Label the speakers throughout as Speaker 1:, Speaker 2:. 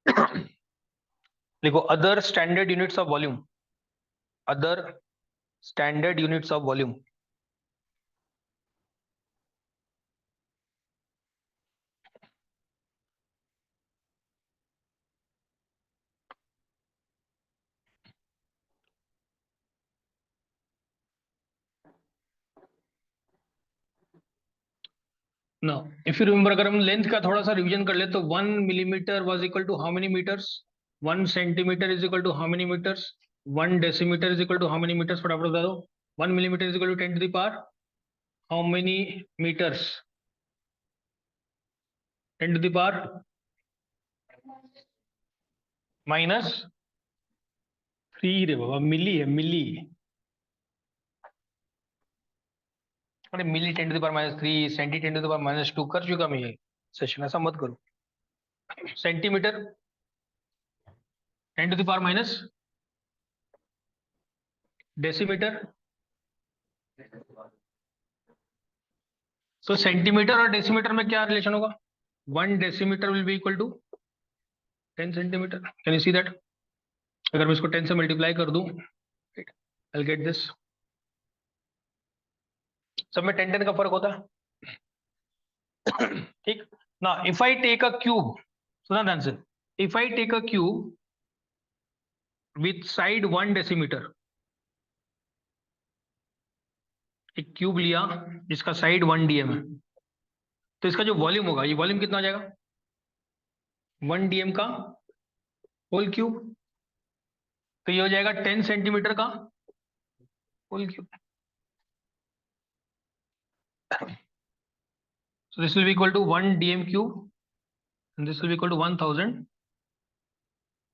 Speaker 1: देखो, other standard units of volume, other standard units of volume. ना, if you remember, अगर हम length का थोड़ा सा रिवीजन कर ले तो 1 millimetre was equal to how many metres, 1 centimetre is equal to how many metres, 1 decimetre is equal to how many metres, फटाफट बता दो। 1 millimetre is equal to 10 to the power how many metres, 10 to the power -3 रे बाबा, milli है, मिली। अरे milli 10 to the power -3, centi 10 to the power -2, कर चुका मैं ये सेशन, ऐसा मत करो। Centimetre 10 to the power- decimetre. तो सेंटीमीटर और डेसीमीटर में क्या रिलेशन होगा? 1 decimetre will be equal to 10 centimetre. Can you see that? अगर मैं इसको 10 से मल्टीप्लाई कर दूं, आई गेट दिस। सब में 10 10 का फर्क होता है। ठीक ना, if I take a cube, सुना ध्यान से, if I take a cube with side 1 decimetre, एक क्यूब लिया जिसका साइड 1 DM है, तो इसका जो वॉल्यूम होगा, ये वॉल्यूम कितना हो जाएगा? 1 DM का होल क्यूब। तो ये हो जाएगा 10 सेंटीमीटर का whole cube. So this will be equal to 1 DM cube and this will be equal to 1000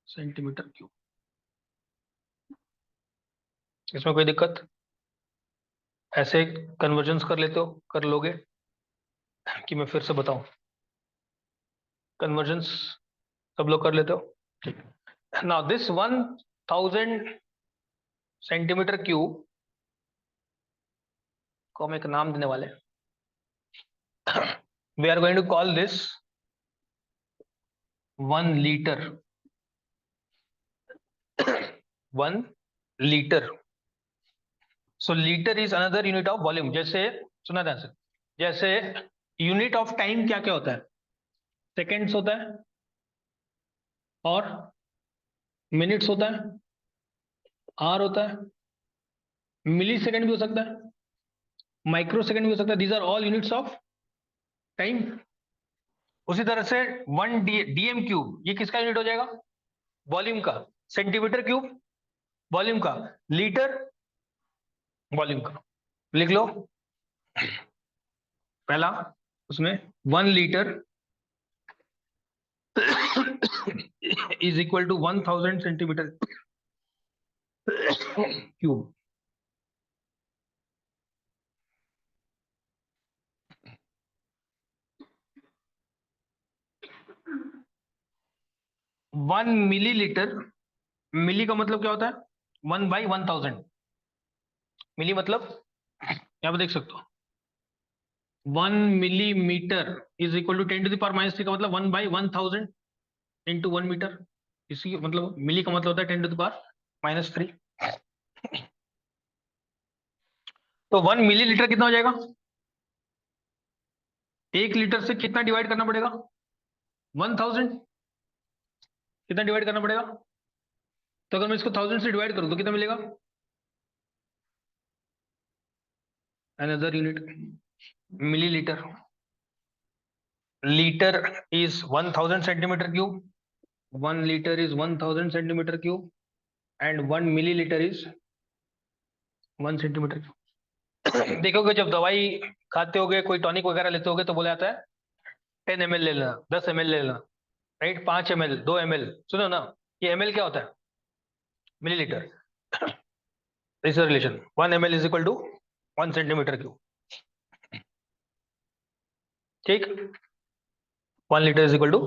Speaker 1: centimetre cube. इसमें कोई दिक्कत? ऐसे कन्वर्जन्स कर लेते हो, कर लोगे कि मैं फिर से बताऊं? कन्वर्जन्स सब लोग कर लेते हो? ठीक। नाउ दिस 1000 सेंटीमीटर क्यूब को हम एक नाम देने वाले हैं। We are going to call this 1 litre. 1 litre. So litre is another unit of volume. जैसे, सुना ध्यान से, जैसे यूनिट ऑफ टाइम क्या क्या होता है? सेकेंड्स होता है और मिनट्स होता है, आर होता है, मिली सेकेंड भी हो सकता है, माइक्रो सेकेंड भी हो सकता है। These are all units of time. उसी तरह से 1 DM क्यूब, ये किसका यूनिट हो जाएगा? वॉल्यूम का। सेंटीमीटर क्यूब वॉल्यूम का, लीटर वॉल्यूम का। लिख लो पहला, उसमें 1 litre is equal to 1000 centimetre cube. 1 millilitre, milli का मतलब क्या होता है? 1/1000। मिली मतलब यहाँ पे देख सकते हो, 1 millimetre is equal to 10 to the power -3 का मतलब 1/1000 इंटू 1 मीटर। इसी मतलब मिली का मतलब होता है 10 टू द पावर -3। तो 1 मिलीलीटर कितना हो जाएगा? 1 लीटर से कितना डिवाइड करना पड़ेगा? 1000। कितना डिवाइड करना पड़ेगा? तो अगर मैं इसको 1000 से डिवाइड करूं तो कितना मिलेगा? Another unit, millilitre. Litre is 1000 centimetre cube, 1 litre is 1000 centimetre cube and 1 millilitre is 1 centimetre cube. देखोगे जब दवाई खाते होगे, कोई टॉनिक वगैरह लेते होगे तो बोला जाता है 10 ml ले लेना, 10 ml ले लेना, राइट? 5 ml, 2 ml। सुनो ना, ये ml क्या होता है? Millilitre. This relation 1 ml is equal to 1 centimetre cube. ठीक, 1 litre is equal to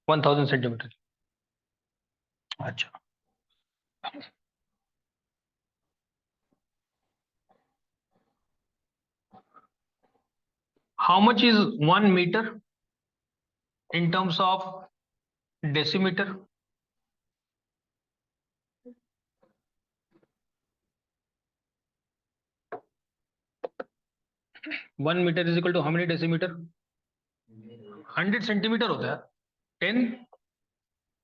Speaker 1: 1000 centimetre. अच्छा, how much is 1 metre in terms of decimetre? 1 metre is equal to how many decimetre? 100 centimetre होता है, 10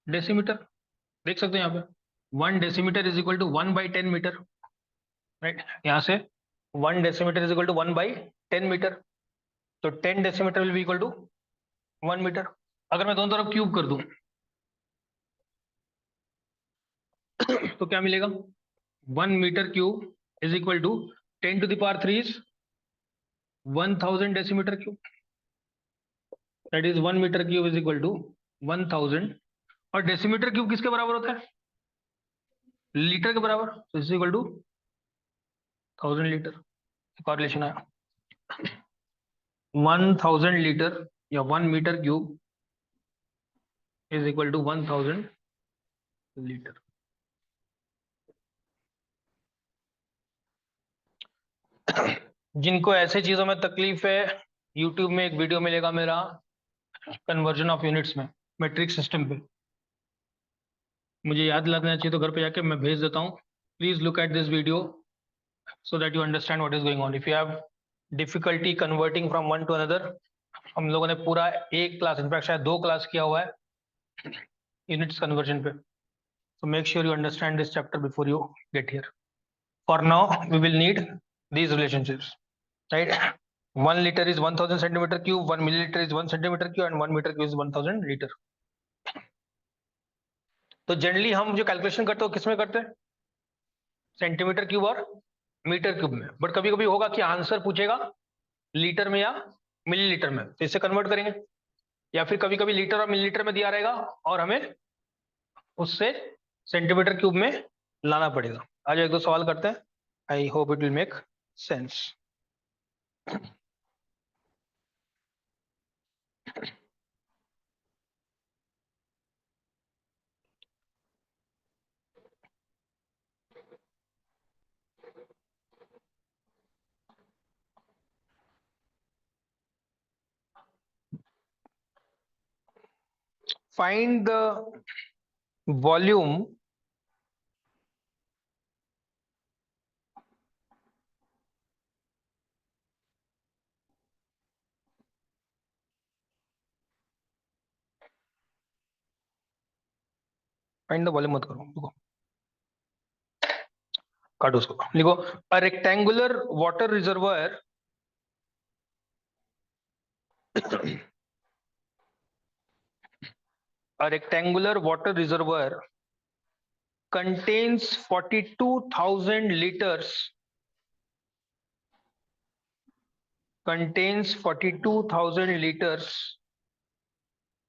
Speaker 1: decimetre. देख सकते हो यहाँ पे 1 decimetre is equal to 1/10 metre, right? यहाँ से 1 decimetre is equal to 1/10 metre, तो 10 decimetre will be equal to 1 metre. अगर मैं दोनों तरफ क्यूब कर दूं तो क्या मिलेगा? 1 metre cube is equal to 10⁻³ is 1000 decimetre cube, that is 1 metre cube is equal to 1000। और डेसीमीटर क्यूब किसके बराबर होता है? लीटर के बराबर, is equal to 1000 litre. Correlation आया 1000 लीटर या 1 metre cube is equal to 1000 litre. जिनको ऐसे चीजों में तकलीफ है, यूट्यूब में एक वीडियो मिलेगा मेरा कन्वर्जन ऑफ यूनिट्स में, मेट्रिक सिस्टम पे। मुझे याद लगना चाहिए तो घर पे जाके मैं भेज देता हूँ। Please look at this video so that you understand what is going on. If you have difficulty converting from one to another, हम लोगों ने पूरा एक क्लास, इनफैक्ट शायद 2 क्लास किया हुआ है यूनिट्स कन्वर्जन पे। So make sure you understand this chapter before you get here. For now, we will need these relationships, right? 1 liter is 1000 centimeter cube, 1 milliliter is 1 centimeter cube, and 1 meter cube is 1000 liter. तो generally हम जो calculation करते हो किसमें करते हैं? Centimetre cube और metre cube में। बट कभी कभी होगा कि आंसर पूछेगा लीटर में या मिलीलीटर में, तो इसे कन्वर्ट करेंगे। या फिर कभी कभी लीटर और मिलीलीटर में दिया रहेगा और हमें उससे सेंटीमीटर क्यूब में लाना पड़ेगा। आज एक दो सवाल करते हैं, I hope it will make sense. Find the volume मत करो, देखो काटो उसको, लिखो a rectangular water reservoir a rectangular water reservoir contains 42,000 liters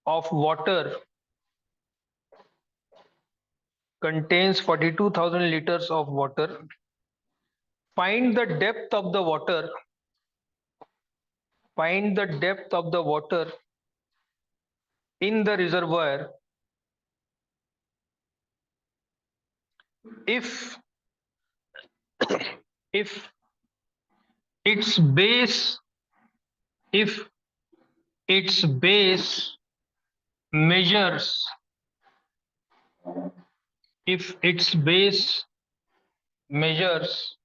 Speaker 1: of water, contains 42,000 liters of water. Find the depth of the water, find the depth of the water in the reservoir if if its base if its base measures if its base measures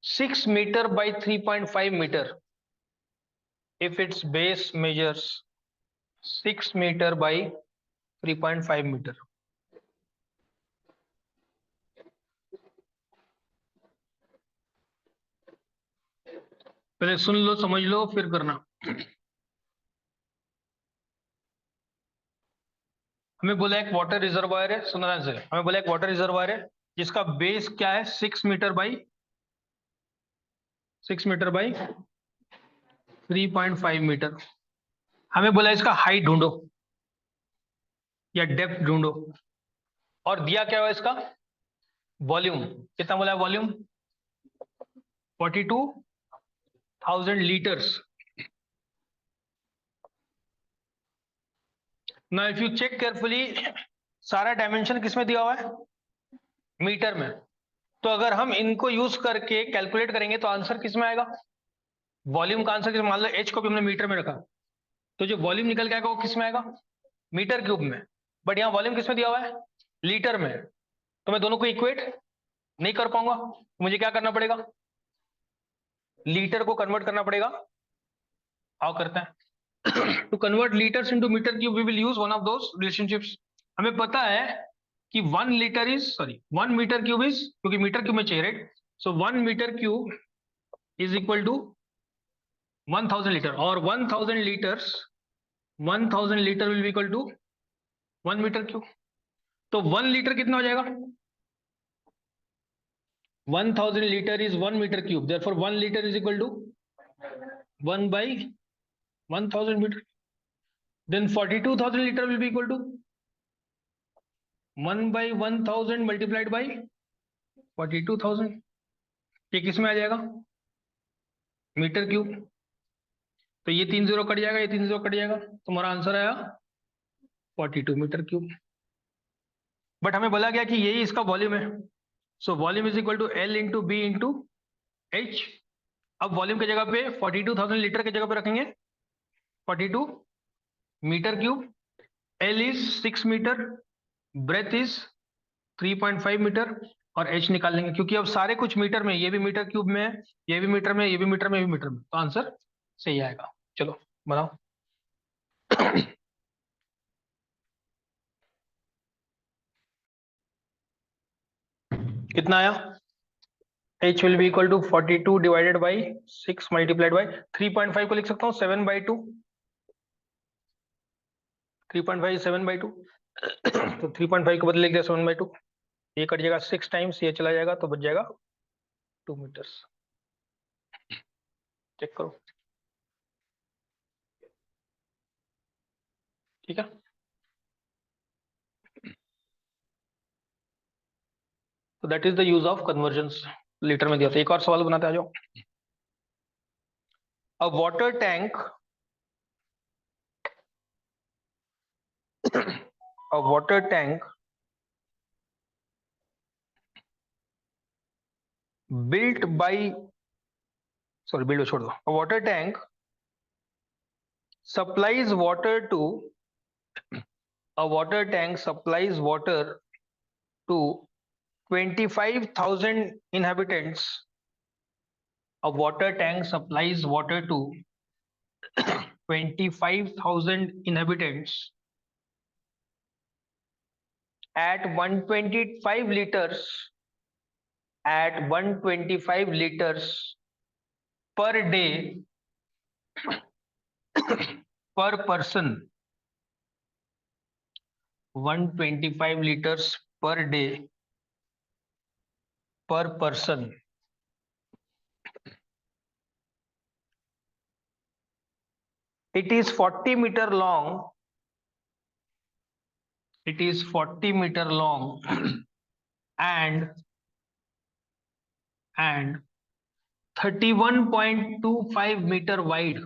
Speaker 1: 6 meter by 3.5 meter, if its base measures 6 meter by 3.5 meter. पहले सुन लो, समझ लो, फिर करना। हमें बोला एक water reservoir है, सुनना से, हमें बोला एक वाटर रिजर्वायर है जिसका बेस क्या है? 6 मीटर बाई 3.5 मीटर। हमें बोला इसका हाइट ढूंढो या डेप्थ ढूंढो, और दिया क्या हुआ इसका? वॉल्यूम। कितना बोला है volume? 42,000 litres. Now if you check carefully, सारा डायमेंशन किसमें दिया हुआ है? मीटर में। तो अगर हम इनको यूज करके कैलकुलेट करेंगे तो आंसर किसमें आएगा? वॉल्यूम का आंसर किसमें? मान लो एच को भी हमने मीटर में रखा, तो जो वॉल्यूम निकल के आएगा वो किसमें आएगा? मीटर क्यूब में। बट यहाँ वॉल्यूम किसमें दिया हुआ है? लीटर में। तो मैं दोनों को इक्वेट नहीं कर पाऊंगा, मुझे क्या करना पड़ेगा, लीटर को कन्वर्ट करना पड़ेगा। हाउ करते हैं to convert litres into metre cube, we will use one of those relationships. हमें पता है कि 1 मीटर क्यूब इज, क्योंकि मीटर क्यूब में चाहिए right, so 1 metre cube is equal to 1000 litre, और 1000 litre will be equal to 1 metre cube. तो 1 litre कितना हो जाएगा, 1000 litre is 1 metre cube, therefore 1 litre is equal to 1/1000 metre. Then 42,000 litre will be equal to 1/1000 multiplied by 42,000। ये किस में आ जाएगा, metre cube. तो ये 3 0 कट जाएगा, ये 3 0 कट जाएगा, तुम्हारा आंसर आया 42 मीटर क्यूब। बट हमें बोला गया कि यही इसका वॉल्यूम है, so volume is equal to L into B into H. अब वॉल्यूम की जगह पे 42,000 लीटर की जगह पे रखेंगे 42 metre cube, L is 6 metre, breadth is 3.5 metre, और एच निकाल लेंगे क्योंकि अब सारे कुछ मीटर में, ये भी मीटर क्यूब में है, ये भी मीटर में, ये भी मीटर में, ये भी मीटर में, तो आंसर सही आएगा। चलो बनाओ कितना आया, h will be equal to 42 divided by 6 multiplied by 3.5 को लिख सकता हूँ 7/2, 3.5 7/2 तो 3.5 को बदले लिख दिया 7/2, ये कट जाएगा 6 टाइम्स, ये चला जाएगा तो बच जाएगा 2 मीटर्स। चेक करो, ठीक है। तो that is the use of convergence, litre में दिया था। एक और सवाल बनाते आ जाओ। अ water tank a water tank built by sorry build छोड़ दो, a water tank supplies water to a water tank supplies water to 25,000 inhabitants. A water tank supplies water to 25,000 inhabitants at 125 liters at 125 liters per day per person, 125 liters per day per person. It is 40 meter long. It is 40 meter long and 31.25 meter wide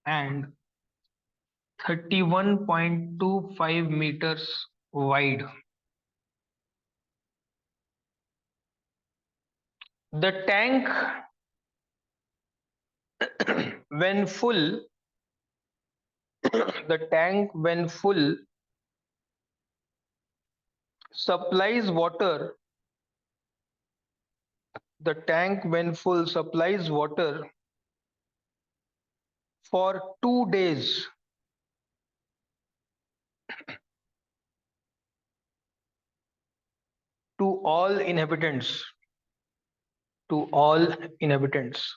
Speaker 1: and 31.25 meters wide. The tank when full the tank when full supplies water. The tank when full supplies water for 2 days to all inhabitants. To all inhabitants.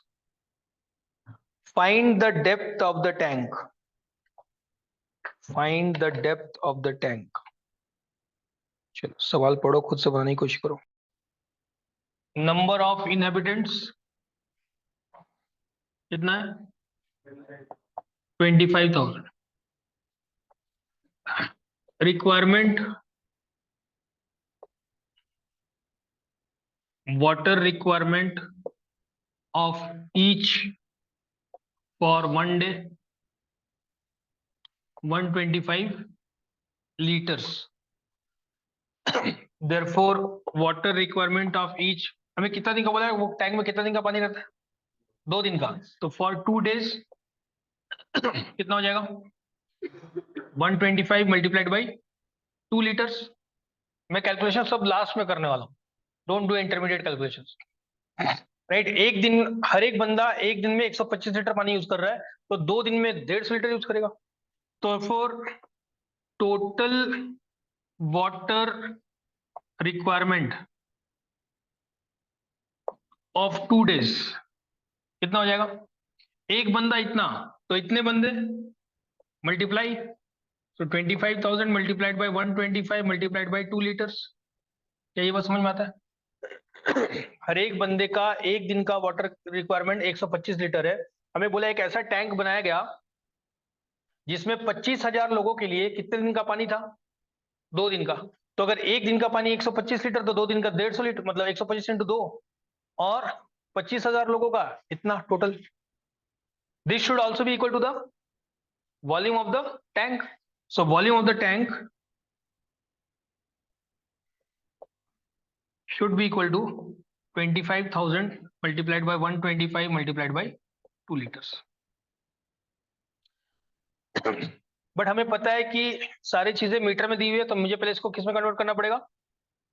Speaker 1: Find the depth of the tank. Find the depth of the tank. चलो सवाल पढ़ो, खुद से बनाने की कोशिश करो। Number of inhabitants कितना है, 25,000। Requirement, water requirement of each for 1 day 125 liters. Therefore water requirement of each, हमें कितना दिन का बोला है, वो टैंक में कितना दिन का पानी रहता है, 2 दिन का। तो फॉर 2 days कितना हो जाएगा, 125 मल्टीप्लाइड बाई 2 लीटर्स। मैं कैलकुलेशन सब लास्ट में करने वाला हूँ, don't do intermediate calculations, right. एक दिन, हर एक बंदा एक दिन में 125 लीटर पानी यूज कर रहा है, तो 2 दिन में 150 लीटर यूज करेगा। तो for total water requirement of 2 days कितना हो जाएगा? एक बंदा इतना, तो इतने बंदे मल्टीप्लाई, तो 25,000 multiplied by 125 multiplied by 2 litres. क्या ये बात समझ में आता है? हर एक बंदे का एक दिन का वाटर रिक्वायरमेंट 125 लीटर है। हमें बोला एक ऐसा टैंक बनाया गया जिसमें 25,000 लोगों के लिए कितने दिन का पानी था? 2 दिन का। तो अगर एक दिन का पानी 125 लीटर, तो 2 दिन का 150 लीटर, मतलब 125 इंटू 2, और 25,000 लोगों का इतना total. This should also be equal to the volume of the tank. So volume of the tank should be equal to 25,000 multiplied by 125 multiplied by 2 liters। But हमें पता है कि सारी चीजें मीटर में दी हुई है, तो मुझे पहले इसको किस में कन्वर्ट करना पड़ेगा?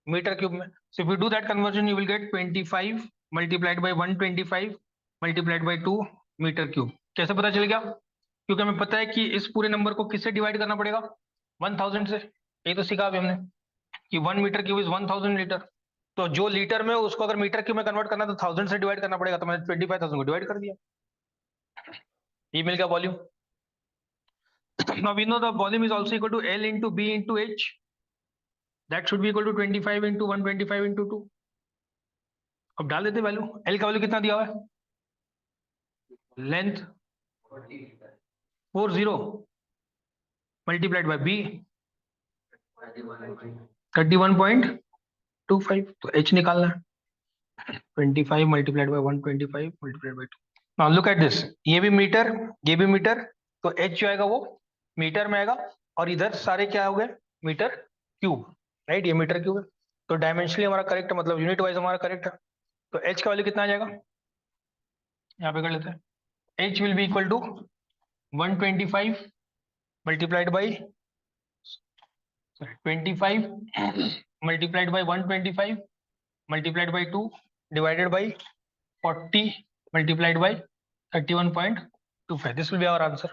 Speaker 1: मीटर क्यूब में। So if you do that conversion you will get 25 multiplied by 125 multiplied by 2 metre cube. कैसे पता चल गया? क्योंकि हमें पता है कि इस पूरे नंबर को किससे डिवाइड करना पड़ेगा? 1000 से। ये तो सीखा अभी हमने कि 1 मीटर क्यूब इज 1000 लीटर। तो जो लीटर में उसको अगर मीटर क्यूब में कन्वर्ट करना है तो 1000 से डिवाइड करना पड़ेगा, तो मैंने 25,000 को डिवाइड कर दिया, ये मिल गया volume. Now we know the volume is also equal to L into B into H. That should be equal to 25 into 125 into 2. अब डाल देते वैल्यू। L का वैल्यू कितना दिया हुआ है? लेंथ 40 मल्टीप्लाइड बाय B 31.25, तो H निकालना है। 25 multiplied by 125 multiplied by 2। Now look at this, ये भी मीटर, ये भी मीटर, तो H जो आएगा वो मीटर में आएगा, और इधर सारे क्या हो गए? Metre cube, right. ये मीटर क्यूब है, तो डायमेंशनली हमारा करेक्ट है, मतलब यूनिट वाइज हमारा करेक्ट है। तो H का वैल्यू कितना आ जाएगा? यहाँ पे कर लेते हैं। H will be equal to 125 multiplied by 25 multiplied by 125 multiplied by 2 divided by 40 multiplied by 31.25. This will be our answer.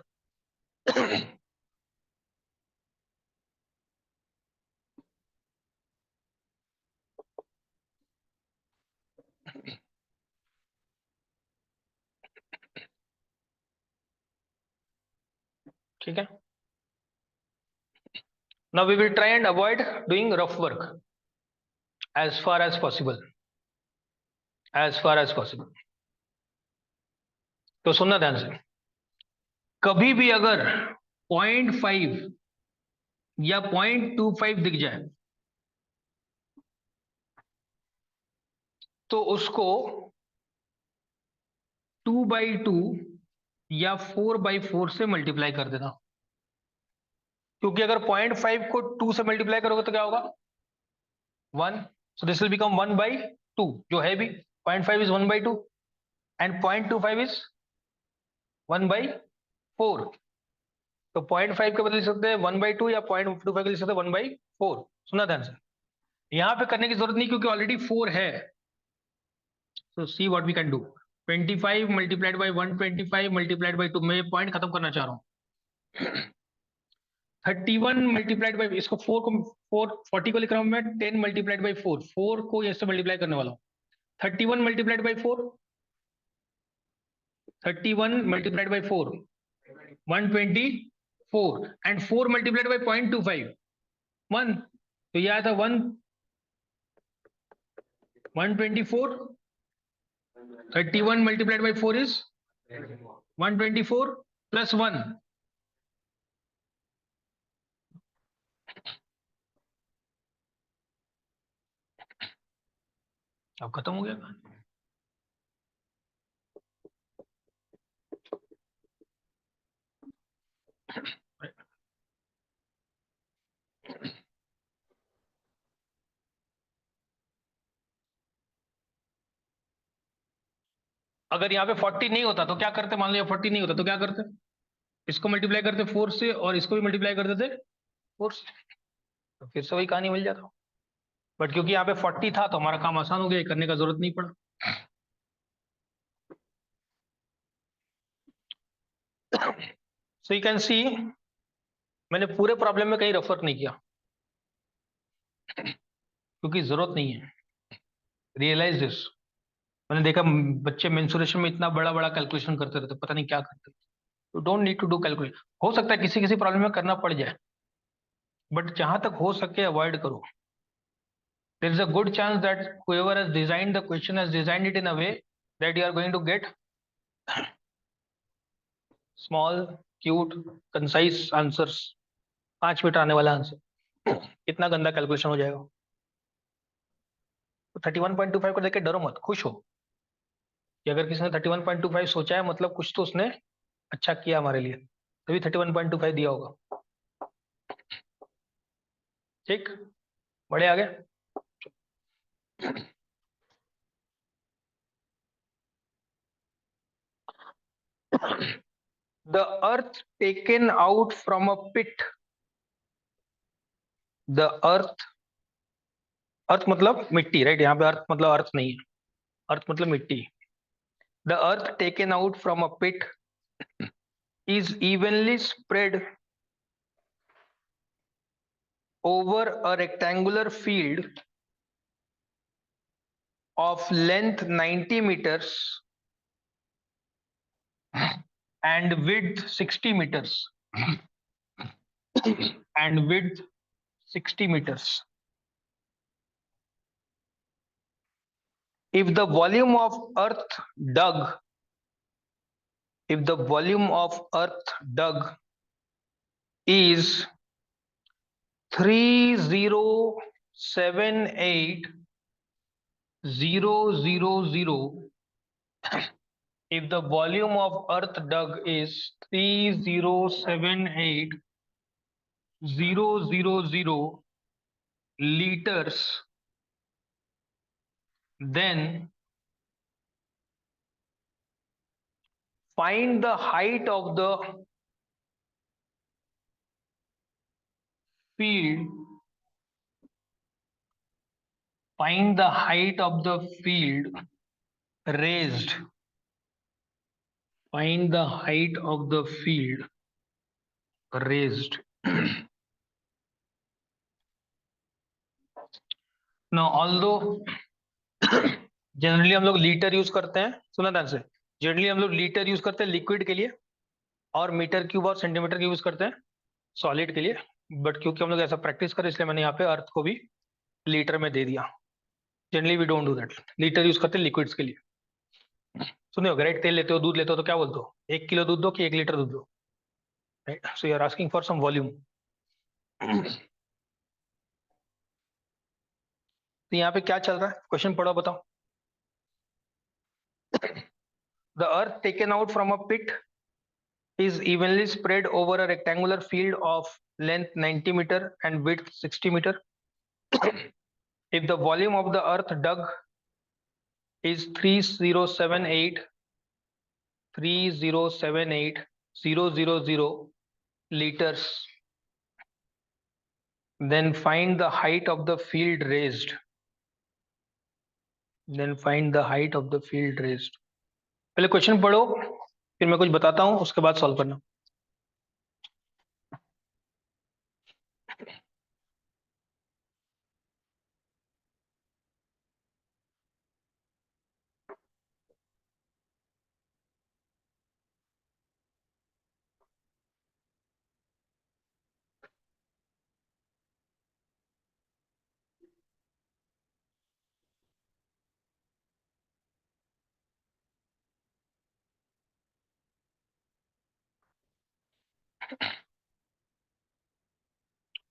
Speaker 1: ठीक है। Now we will try and avoid doing rough work as far as possible. As far as possible. तो सुनना ध्यान से, कभी भी अगर 0.5 या 0.25 दिख जाए तो उसको 2/2 या 4/4 से मल्टीप्लाई कर देना। क्योंकि अगर 0.5 को 2 से मल्टीप्लाई करोगे तो क्या होगा? 1। सो दिस विल बिकम 1/2, जो है भी 0.5 इज 1/2 एंड 0.25 इज 1/4। तो 0.5 के बदल लिख सकते हैं 1/2 या 0.25 के लिख सकते हैं 1/4। सुना ध्यान से, यहां पे करने की जरूरत नहीं क्योंकि ऑलरेडी 4 है। So see what we can do, 25 multiplied by 125 multiplied by 2। मैं ये पॉइंट खत्म करना चाह रहा हूँ। 31 मल्टीप्लाइड बाई, इसको 4 को 40 को लिख रहा हूँ मैं, 10 मल्टीप्लाइड बाई 4 को इससे मल्टीप्लाई करने वाला हूँ। 31 multiplied by 4, 31 multiplied by 4 124, and 4 multiplied by 0.25 1, तो ये आया था 124। 31 मल्टीप्लाइड बाई 4 इज 124 प्लस 1, अब खत्म हो गया। अगर यहाँ पे 40 नहीं होता तो क्या करते? मान लिया 40 नहीं होता तो क्या करते? इसको मल्टीप्लाई करते 4 से और इसको भी मल्टीप्लाई कर देते 4 से, तो फिर से वही कहानी मिल जाता। बट क्योंकि यहाँ पे 40 था तो हमारा काम आसान हो गया, ये करने का जरूरत नहीं पड़ा। सो यू कैन सी मैंने पूरे प्रॉब्लम में कहीं रेफर नहीं किया क्योंकि जरूरत नहीं है। Realise this. मैंने देखा बच्चे मेंसुरेशन में इतना बड़ा बड़ा कैलकुलेशन करते रहते, पता नहीं क्या करते। You don't need to do calculation. हो सकता है किसी किसी प्रॉब्लम में करना पड़ जाए, बट जहां तक हो सके अवॉइड करो। There is a good chance that whoever has designed the question has designed it in a way that you are going to get small, cute, concise answers. 5 minute आने वाला आंसर, कितना गंदा calculation हो जाएगा। तो 31.25 को देख के डरो मत, खुश हो कि अगर किसी ने 31.25 सोचा है मतलब कुछ तो उसने अच्छा किया हमारे लिए, तभी 31.25 दिया होगा। ठीक, बढ़े आगे। The earth taken out from a pit. The earth, अर्थ मतलब मिट्टी, राइट? यहाँ पे अर्थ मतलब अर्थ नहीं है, अर्थ मतलब मिट्टी। The earth taken out from a pit is evenly spread over a rectangular field of length 90 meters and width 60 meters. And width 60 meters. If the volume of earth dug, if the volume of earth dug is 3078,000, if the volume of earth dug is 3078,000 liters, then find the height of the field, find the height of the field raised, find the height of the field raised. Now although generally हम लोग litre use करते हैं, सुना ध्यान से, generally हम लोग litre use करते हैं लिक्विड के लिए, और मीटर क्यूब और सेंटीमीटर की यूज करते हैं सॉलिड के लिए। बट क्योंकि हम लोग ऐसा प्रैक्टिस करें इसलिए मैंने यहाँ पे अर्थ को भी लीटर में दे दिया। Generally we don't do that, litre use करते हैं लिक्विड्स के लिए। सुने हो, राइट? तेल लेते हो, दूध लेते हो तो क्या बोलते हो? 1 किलो दूध दो कि 1 लीटर दूध दो, right? So you are asking for some volume. तो यहाँ पे क्या चल रहा है, क्वेश्चन पढ़ो बताओ। The earth taken out from a pit is evenly spread over a rectangular field of length 90 meter and width 60 meter. If the volume of the earth dug is 3078,000 liters, then find the height of the field raised. Then find the height of the field raised. पहले question पढ़ो, फिर मैं कुछ बताता हूं, उसके बाद solve करना।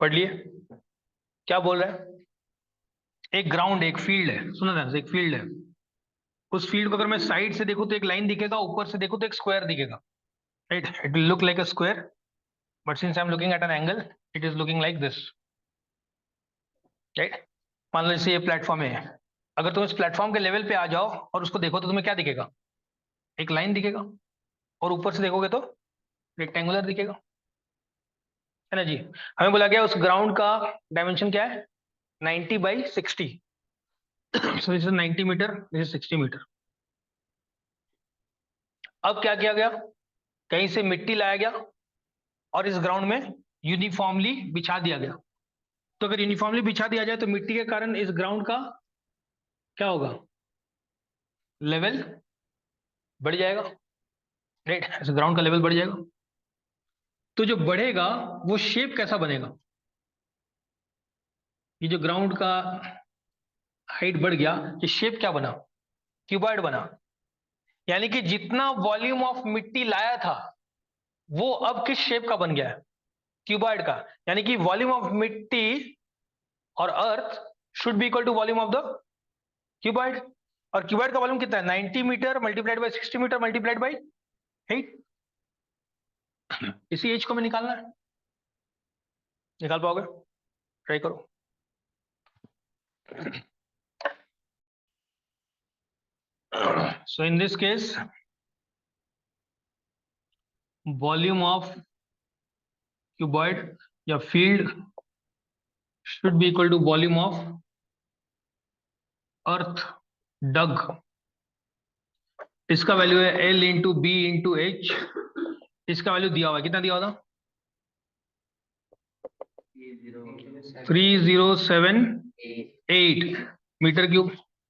Speaker 1: पढ़ लिए? क्या बोल रहे हैं? एक ग्राउंड, एक फील्ड है, सुना ध्यान से, एक फील्ड है। उस फील्ड को अगर मैं साइड से देखूं तो एक लाइन दिखेगा, ऊपर से देखूं तो एक स्क्वायर दिखेगा, right? It will look like a square, but since I am looking at an angle it is looking like this, right? मान लो जैसे ये प्लेटफॉर्म है, अगर तुम इस प्लेटफॉर्म के लेवल पे आ जाओ और उसको देखो तो तुम्हें क्या दिखेगा? एक लाइन दिखेगा, और ऊपर से देखोगे तो रेक्टेंगुलर दिखेगा, है ना जी? हमें बोला गया उस ग्राउंड का डायमेंशन क्या है? 90/60. So this is 90 metre, this is 60 metre. अब क्या किया गया, कहीं से मिट्टी लाया गया और इस ग्राउंड में यूनिफॉर्मली बिछा दिया गया. तो अगर यूनिफॉर्मली बिछा दिया जाए तो मिट्टी के कारण इस ग्राउंड का क्या होगा, लेवल बढ़ जाएगा. राइट, इस ग्राउंड का लेवल बढ़ जाएगा. तो जो बढ़ेगा वो शेप कैसा बनेगा, ये जो ग्राउंड का हाइट बढ़ गया, ये शेप क्या बना, क्यूबॉइड बना. यानी कि जितना वॉल्यूम ऑफ मिट्टी लाया था वो अब किस शेप का बन गया है, क्यूबॉइड का. यानी कि वॉल्यूम ऑफ मिट्टी और earth should be equal to volume of the cuboid. और क्यूबॉइड का वॉल्यूम कितना है, 90 metre multiplied by 60 metre multiplied by 8. इसी एज को हमें निकालना है. निकाल पाओगे, ट्राई करो. So in this case, volume of cuboid या field should be equal to volume of earth dug. इसका वैल्यू है L into B into H. इसका वैल्यू दिया हुआ है, कितना दिया हुआ था, 3078 मीटर क्यूब.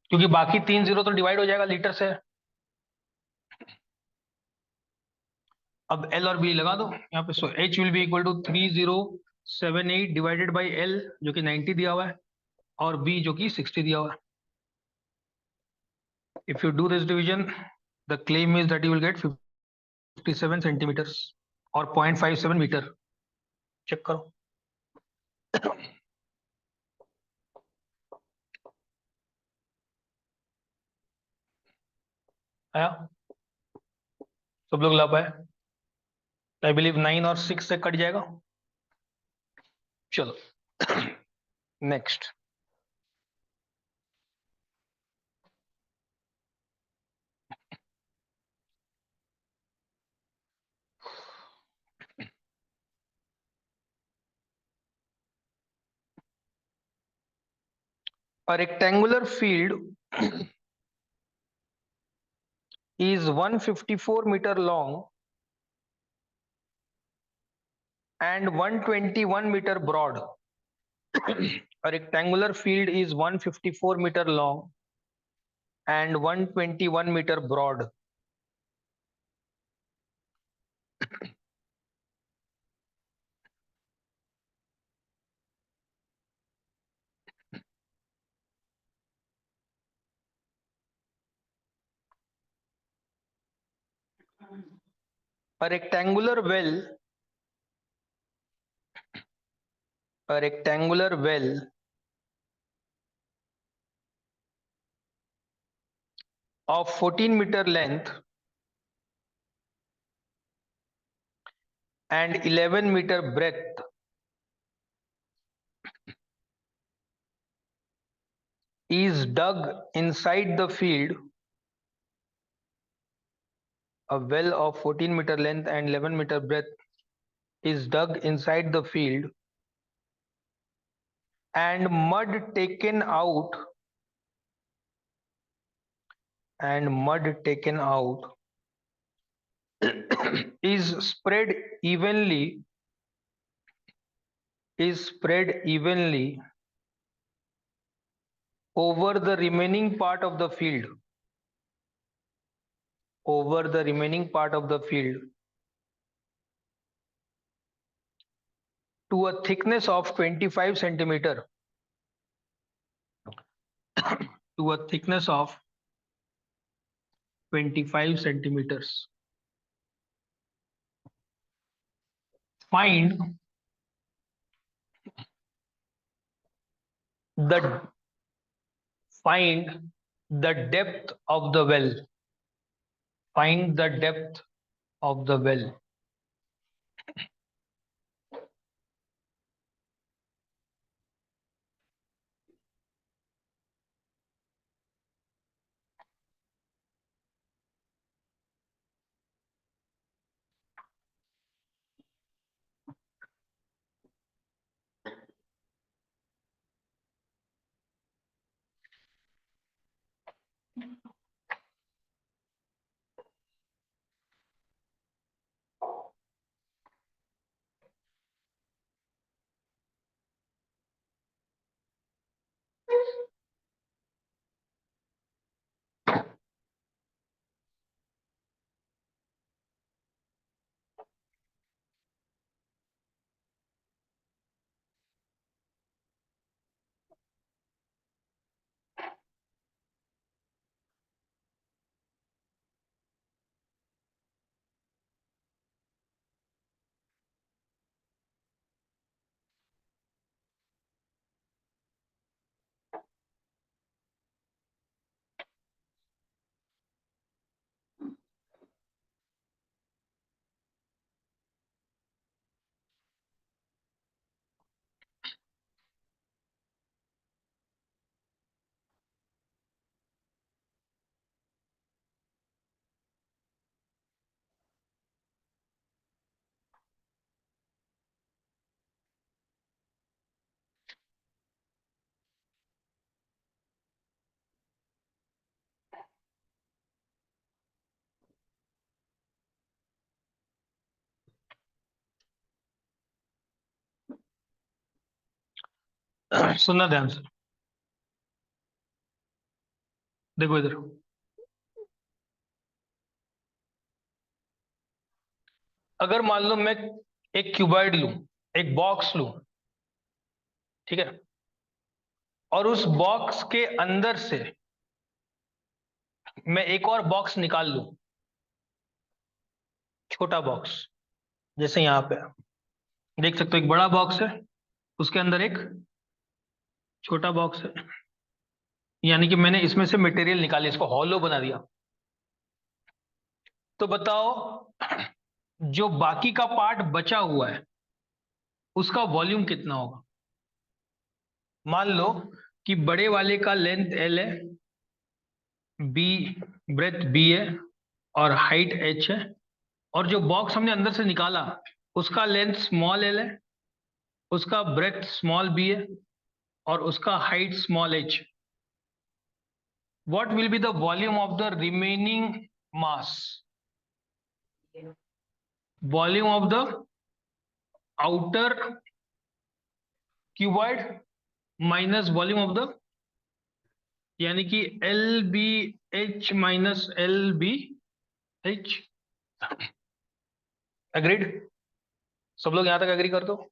Speaker 1: क्योंकि बाकी 3 जीरो तो डिवाइड हो जाएगा लीटर से. अब L और B लगा दो यहाँ पे. So H will be equal to 3078 divided by L जो कि 90 दिया हुआ है और B जो कि 60 दिया हुआ है. If you do this division, the claim is that you will get 57 centimeters or 0.57 metre. Check करो. आया, सब लोग ला पाए. आई बिलीव 9 और 6 से कट जाएगा. चलो next. A rectangular field is 154 meter long and 121 meter broad. A rectangular field is 154 meter long and 121 meter broad. A rectangular well of 14 meter length and 11 meter breadth is dug inside the field. A well of 14 meter length and 11 meter breadth is dug inside the field and mud taken out is spread evenly over the remaining part of the field to a thickness of 25 centimeter to a thickness of 25 centimeters. Find the depth of the well. Find the depth of the well. सुनना ध्यान से, देखो इधर। अगर मान लो मैं एक cuboid लूं, एक बॉक्स लूं, ठीक है, और उस बॉक्स के अंदर से मैं एक और बॉक्स निकाल लूं, छोटा बॉक्स, जैसे यहां पे देख सकते हो एक बड़ा बॉक्स है, उसके अंदर एक छोटा बॉक्स है, यानी कि मैंने इसमें से मटेरियल निकाली, इसको हॉलो बना दिया। तो बताओ, जो बाकी का पार्ट बचा हुआ है उसका वॉल्यूम कितना होगा? मान लो कि बड़े वाले का लेंथ एल है, बी ब्रेथ बी है, और हाइट एच है, और जो बॉक्स हमने अंदर से निकाला उसका लेंथ स्मॉल एल है, उसका ब्रेथ स्मॉल बी है, और उसका height small H. What will be the volume of the remaining mass? Volume of the outer cuboid minus volume of the, यानी कि L B H minus L B H. Agreed? सब लोग यहां तक agree कर दो।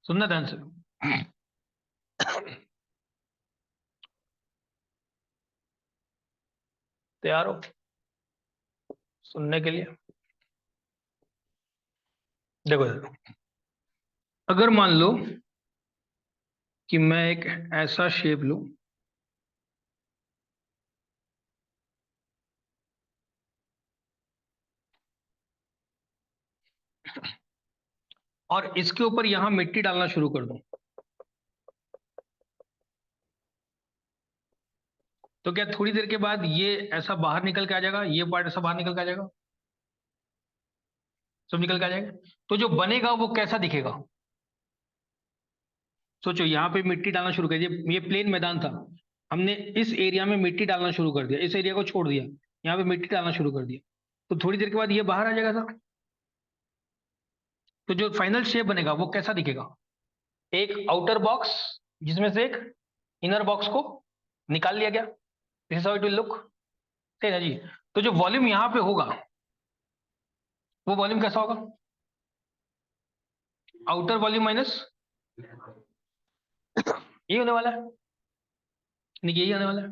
Speaker 1: सुनना ध्यान से। तैयार हो सुनने के लिए? देखो देखो, अगर मान लो कि मैं एक ऐसा शेप लूं, और इसके ऊपर यहां मिट्टी डालना शुरू कर दूं, तो क्या थोड़ी देर के बाद ये ऐसा बाहर निकल के आ जाएगा, ये पार्ट ऐसा बाहर निकल के आ जाएगा, सब निकल के आ जाएगा? तो जो बनेगा वो कैसा दिखेगा? सोचो, यहाँ पे मिट्टी डालना शुरू कर दिया, ये प्लेन मैदान था, हमने इस एरिया में मिट्टी डालना शुरू कर दिया, इस एरिया को छोड़ दिया, यहाँ पे मिट्टी डालना शुरू कर दिया, तो थोड़ी देर के बाद ये बाहर आ जाएगा सर। तो जो फाइनल शेप बनेगा वो कैसा दिखेगा? एक आउटर बॉक्स जिसमें से एक इनर बॉक्स को निकाल लिया गया, this is how it will look. ठीक है जी। तो जो वॉल्यूम यहाँ पे होगा वो वॉल्यूम कैसा होगा? आउटर वॉल्यूम माइनस ये होने वाला है, यानी कि यही आने वाला है।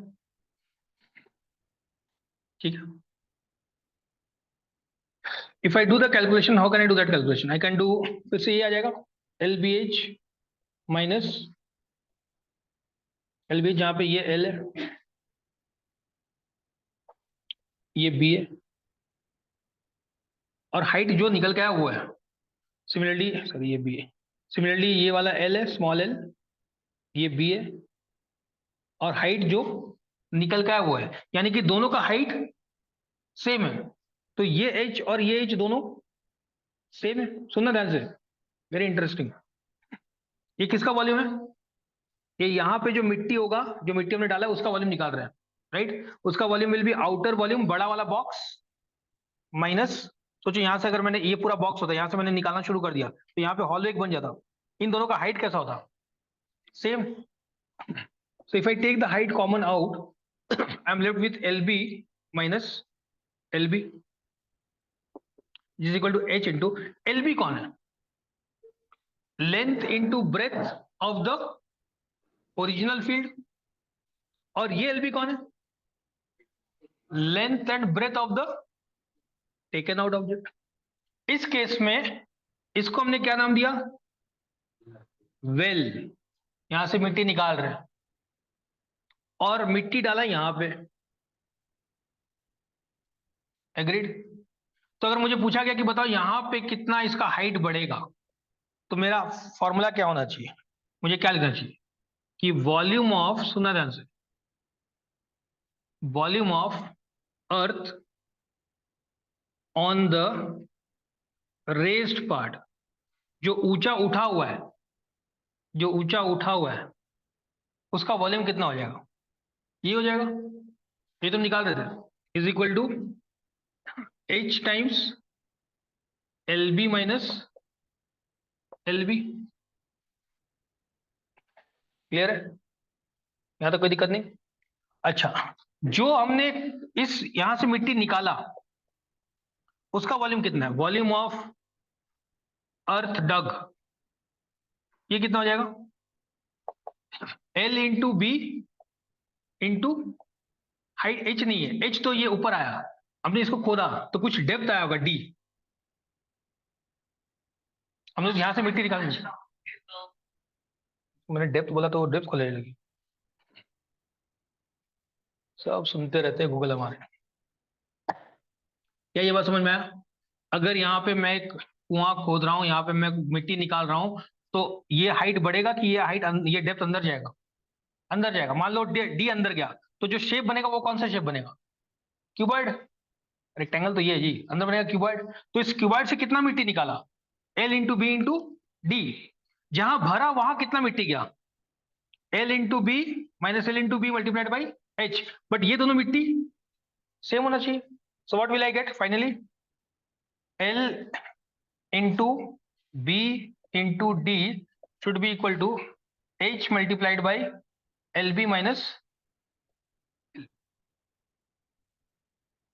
Speaker 1: ठीक है। If I do the calculation, how can I do that calculation? I can do, फिर से ये आ जाएगा, L B H minus L B, जहां पे ये एल है, ये बी है, और हाइट जो निकल के आया वो है। सिमिलरली सॉरी, ये बी है। सिमिलरली ये वाला एल है, स्मॉल एल, ये बी है, और हाइट जो निकल के आया वो है, यानी कि दोनों का हाइट सेम है। तो ये एच और ये एच दोनों सेम है। सुनना ध्यान से, वेरी इंटरेस्टिंग। ये किसका वॉल्यूम है? ये यहाँ पे जो मिट्टी होगा, जो मिट्टी हमने डाला है उसका वॉल्यूम निकाल रहे हैं, राइट। उसका volume will be outer volume, बड़ा वाला बॉक्स, माइनस, सोचो यहाँ से अगर मैंने, ये पूरा बॉक्स होता, यहाँ से मैंने निकालना शुरू कर दिया तो यहाँ पे हॉल एक बन जाता। इन दोनों का हाइट कैसा होता? Same. So if I take the height common out, I am left with L B minus L B is equal to H into L B. कौन है? Length into breadth of the original field. और ये L B कौन है? Length and breadth of the taken out object. इस case में इसको हमने क्या नाम दिया? वेल। यहां से मिट्टी निकाल रहे हैं और मिट्टी डाला यहां पे, एग्रीड। तो अगर मुझे पूछा गया कि बताओ यहां पे कितना इसका हाइट बढ़ेगा, तो मेरा फॉर्मूला क्या होना चाहिए? मुझे क्या लिखना चाहिए कि वॉल्यूम ऑफ, सुना ध्यान से, volume of earth on the raised part, जो ऊंचा उठा हुआ है, जो ऊंचा उठा हुआ है उसका वॉल्यूम कितना हो जाएगा? ये हो जाएगा, ये तुम निकाल रहे थे, is equal to H times L B minus L B. Clear है? यहां तो कोई दिक्कत नहीं। अच्छा, जो हमने इस यहां से मिट्टी निकाला उसका वॉल्यूम कितना है? वॉल्यूम ऑफ अर्थ डग, ये कितना हो जाएगा? L into B into height. H नहीं है, एच तो ये ऊपर आया, हमने इसको खोदा तो कुछ डेप्थ आया होगा, डी। हमने यहां से मिट्टी निकाली, मैंने डेप्थ बोला तो डेप्थ खोलने लगी। सब सुनते रहते हैं गूगल हमारे। क्या ये बात समझ में आया? अगर यहाँ पे मैं एक कुआं खोद रहा हूँ, यहाँ पे मैं मिट्टी निकाल रहा हूँ, तो ये हाइट बढ़ेगा कि ये हाइट, ये डेप्थ अंदर जाएगा? अंदर जाएगा। मान लो डी अंदर गया तो जो शेप बनेगा वो कौन सा शेप बनेगा? क्यूबॉइड। रेक्टेंगल तो ये है जी, अंदर बनेगा क्यूबॉइड। तो इस क्यूबॉइड से कितना मिट्टी निकाला? L into B into D. जहां भरा वहां कितना मिट्टी गया? L into B minus L into B multiplied by H. But ये दोनों मिट्टी सेम होना चाहिए। So what will I get finally? L into B into D should be equal to H multiplied by L B minus.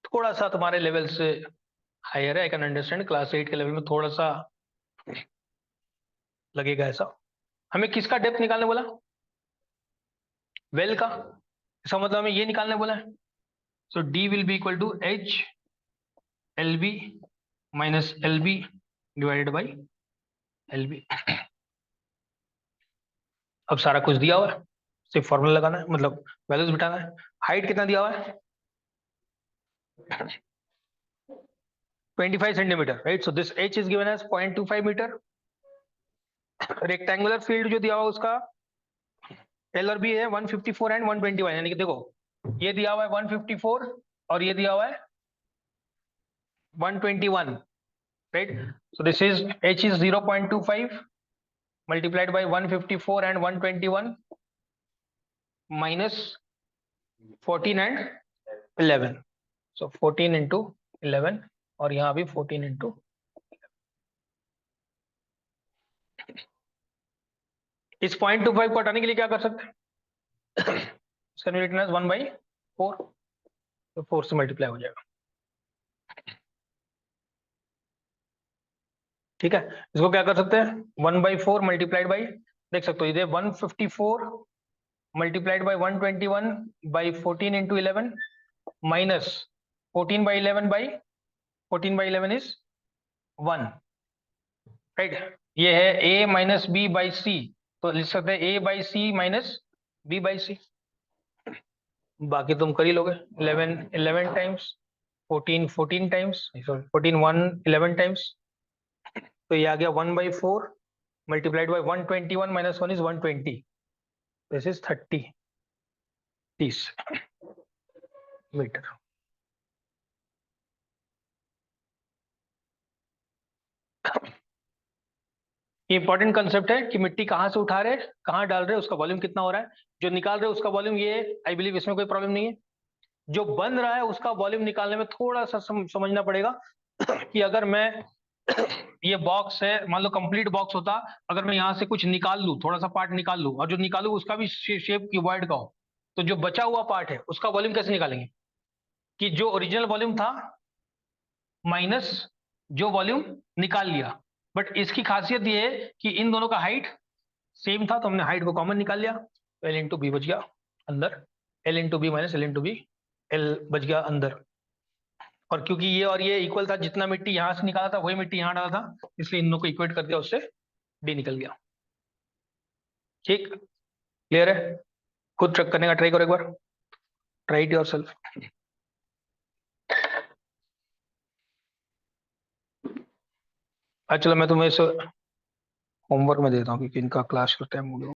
Speaker 1: थोड़ा सा तुम्हारे level से higher है, आई कैन अंडरस्टैंड, क्लास 8 के लेवल में थोड़ा सा लगेगा ऐसा। हमें किसका डेप्थ निकालने बोला? वेल का। इसका मतलब हमें ये निकालने बोला है। So D will be equal to H L B minus L B divided by L B. अब सारा कुछ दिया हुआ है, सिर्फ फॉर्मूला लगाना है, मतलब वैल्यूज बिठाना है। हाइट कितना दिया हुआ है? 25 centimetre, right. So this H is given as 0.25 metre. Rectangular field जो दिया हुआ उसका एल और बी है 154 एंड 121, यानी कि देखो ये दिया हुआ है 154 और ये दिया हुआ है 121, right. So this is h is 0.25 multiplied by 154 and 121 minus 14 and 11. So 14 into 11 और यहाँ भी 14 into, इस 0.25 को हटाने के लिए क्या कर सकते हैं? इसका यूनिट है 1/4, तो 4 से मल्टीप्लाई हो जाएगा। ठीक है, इसको क्या कर सकते हैं? 1/4 मल्टीप्लाइड बाई, देख सकते हो इधर 154 multiplied by 121 by 14 into 11 minus 14 by 11 by 14 by 11 is 1, right. ये है a minus B by C, तो लिख सकते हैं a by C minus b by C. बाकी तुम कर ही लोगे। 11 11 टाइम्स, 14 14 टाइम्स, सॉरी 14 1 11 टाइम्स, तो ये आ गया 1/4 multiplied by 121 minus 1 is 120, this is 30 metre. ये इंपॉर्टेंट कंसेप्ट है कि मिट्टी कहाँ से उठा रहे, कहाँ डाल रहे, उसका वॉल्यूम कितना हो रहा है, जो निकाल रहे उसका वॉल्यूम, ये आई बिलीव इसमें कोई प्रॉब्लम नहीं है। जो बन रहा है उसका वॉल्यूम निकालने में थोड़ा सा समझना पड़ेगा कि अगर मैं ये बॉक्स है, मान लो कंप्लीट बॉक्स होता, अगर मैं यहाँ से कुछ निकाल लूँ, थोड़ा सा पार्ट निकाल लूँ, और जो निकालू उसका भी शेप क्यूबॉइड का हो, तो जो बचा हुआ पार्ट है उसका वॉल्यूम कैसे निकालेंगे, कि जो ओरिजिनल वॉल्यूम था माइनस जो वॉल्यूम निकाल लिया। बट इसकी खासियत ये है कि इन दोनों का हाइट सेम था, तो हमने हाइट को कॉमन निकाल लिया, तो एल इंटू बी बच गया अंदर, L into B minus L into B, L बच गया अंदर। और क्योंकि ये और ये इक्वल था, जितना मिट्टी यहां से निकाला था वही मिट्टी यहां डाला था, इसलिए इन दोनों को इक्वेट कर दिया, उससे डी निकल गया। ठीक, क्लियर है? खुद चेक करने का ट्राई करो एक बार, ट्राई इट योरसेल्फ। अच्छा चलो मैं तुम्हें इस होमवर्क में देता हूँ, क्योंकि इनका क्लास का टाइम हो गया।